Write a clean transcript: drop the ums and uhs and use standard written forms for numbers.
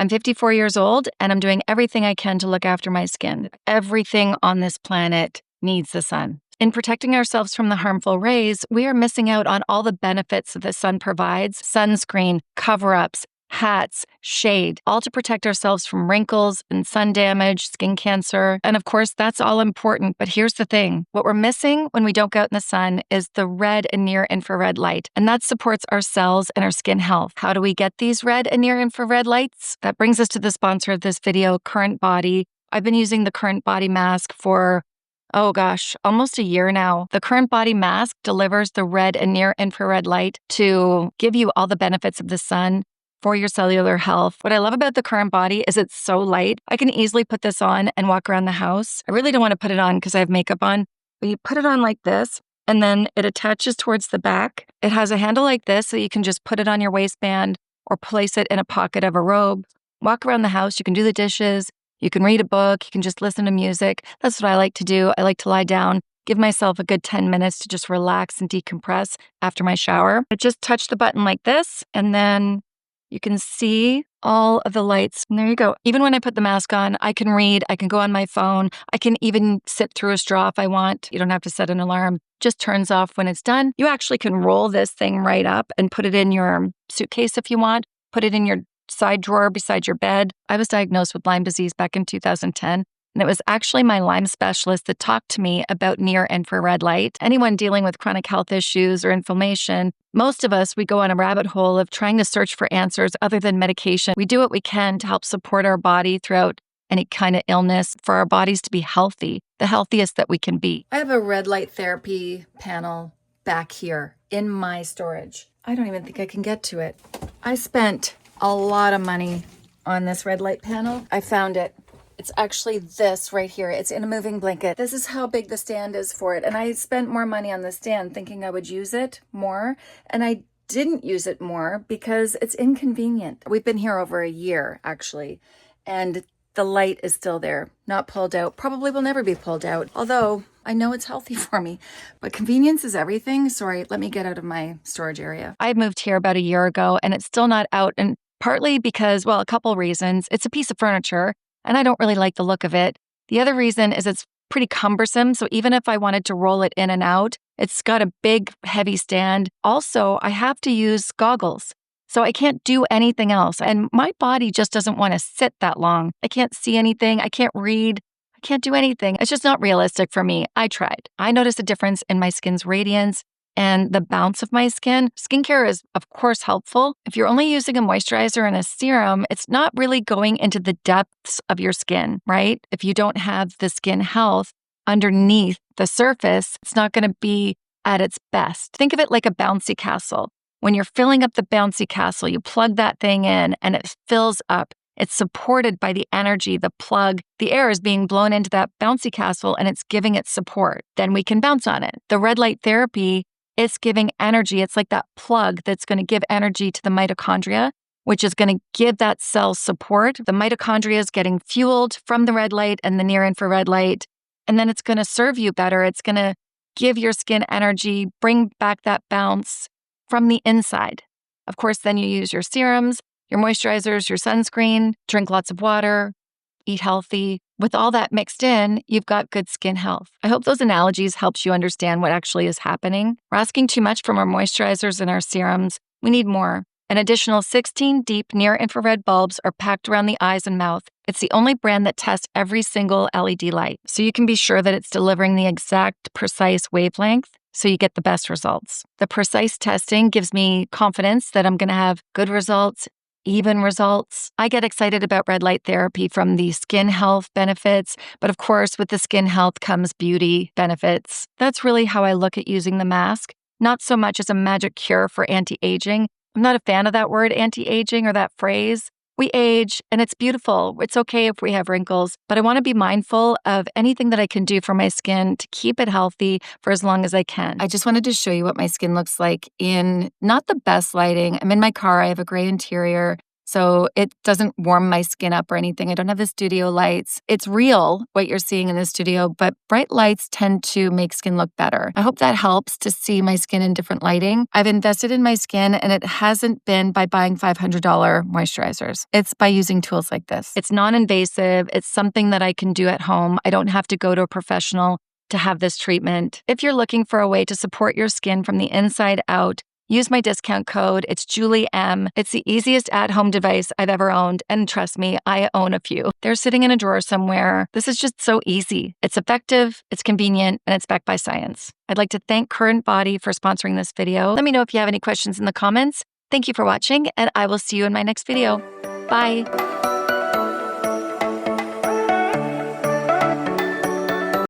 I'm 54 years old, and I'm doing everything I can to look after my skin. Everything on this planet needs the sun. In protecting ourselves from the harmful rays, we are missing out on all the benefits that the sun provides: sunscreen, cover-ups, hats, shade, all to protect ourselves from wrinkles and sun damage, skin cancer. And of course, that's all important. But here's the thing. What we're missing when we don't go out in the sun is the red and near infrared light. And that supports our cells and our skin health. How do we get these red and near infrared lights? That brings us to the sponsor of this video, CurrentBody. I've been using the CurrentBody mask for almost a year now. The CurrentBody mask delivers the red and near infrared light to give you all the benefits of the sun for your cellular health. What I love about the CurrentBody is it's so light. I can easily put this on and walk around the house. I really don't want to put it on because I have makeup on, but you put it on like this, and then it attaches towards the back. It has a handle like this, so you can just put it on your waistband or place it in a pocket of a robe. Walk around the house. You can do the dishes. You can read a book. You can just listen to music. That's what I like to do. I like to lie down, give myself a good 10 minutes to just relax and decompress after my shower. I just touch the button like this, and then you can see all of the lights. And there you go. Even when I put the mask on, I can read, I can go on my phone, I can even sip through a straw if I want. You don't have to set an alarm. Just turns off when it's done. You actually can roll this thing right up and put it in your suitcase if you want. Put it in your side drawer beside your bed. I was diagnosed with Lyme disease back in 2010. And it was actually my Lyme specialist that talked to me about near infrared light. Anyone dealing with chronic health issues or inflammation, most of us, we go on a rabbit hole of trying to search for answers other than medication. We do what we can to help support our body throughout any kind of illness for our bodies to be healthy, the healthiest that we can be. I have a red light therapy panel back here in my storage. I don't even think I can get to it. I spent a lot of money on this red light panel. I found it. It's actually this right here. It's in a moving blanket. This is how big the stand is for it. And I spent more money on the stand thinking I would use it more. And I didn't use it more because it's inconvenient. We've been here over a year, actually. And the light is still there, not pulled out. Probably will never be pulled out. Although I know it's healthy for me. But convenience is everything. Sorry, let me get out of my storage area. I moved here about a year ago and it's still not out. And partly because, well, a couple reasons. It's a piece of furniture, and I don't really like the look of it. The other reason is it's pretty cumbersome, so even if I wanted to roll it in and out, it's got a big, heavy stand. Also, I have to use goggles, so I can't do anything else, and my body just doesn't want to sit that long. I can't see anything. I can't read. I can't do anything. It's just not realistic for me. I tried. I noticed a difference in my skin's radiance and the bounce of my skin. Skincare is, of course, helpful. If you're only using a moisturizer and a serum, it's not really going into the depths of your skin, right? If you don't have the skin health underneath the surface, it's not going to be at its best. Think of it like a bouncy castle. When you're filling up the bouncy castle, you plug that thing in and it fills up. It's supported by the energy, the plug. The air is being blown into that bouncy castle and it's giving it support. Then we can bounce on it. The red light therapy, it's giving energy. It's like that plug that's going to give energy to the mitochondria, which is going to give that cell support. The mitochondria is getting fueled from the red light and the near infrared light, and then it's going to serve you better. It's going to give your skin energy, bring back that bounce from the inside. Of course, then you use your serums, your moisturizers, your sunscreen, drink lots of water, eat healthy. With all that mixed in, you've got good skin health. I hope those analogies helped you understand what actually is happening. We're asking too much from our moisturizers and our serums. We need more. An additional 16 deep near-infrared bulbs are packed around the eyes and mouth. It's the only brand that tests every single LED light, so you can be sure that it's delivering the exact, precise wavelength so you get the best results. The precise testing gives me confidence that I'm going to have good results, even results. I get excited about red light therapy from the skin health benefits, but of course, with the skin health comes beauty benefits. That's really how I look at using the mask, not so much as a magic cure for anti-aging. I'm not a fan of that word anti-aging or that phrase. We age and it's beautiful. It's okay if we have wrinkles, but I want to be mindful of anything that I can do for my skin to keep it healthy for as long as I can. I just wanted to show you what my skin looks like in not the best lighting. I'm in my car. I have a gray interior. So it doesn't warm my skin up or anything. I don't have the studio lights. It's real what you're seeing in the studio, but bright lights tend to make skin look better. I hope that helps to see my skin in different lighting. I've invested in my skin, and it hasn't been by buying $500 moisturizers. It's by using tools like this. It's non-invasive. It's something that I can do at home. I don't have to go to a professional to have this treatment. If you're looking for a way to support your skin from the inside out, use my discount code. It's JulieM. It's the easiest at-home device I've ever owned, and trust me, I own a few. They're sitting in a drawer somewhere. This is just so easy. It's effective, it's convenient, and it's backed by science. I'd like to thank CurrentBody for sponsoring this video. Let me know if you have any questions in the comments. Thank you for watching, and I will see you in my next video. Bye.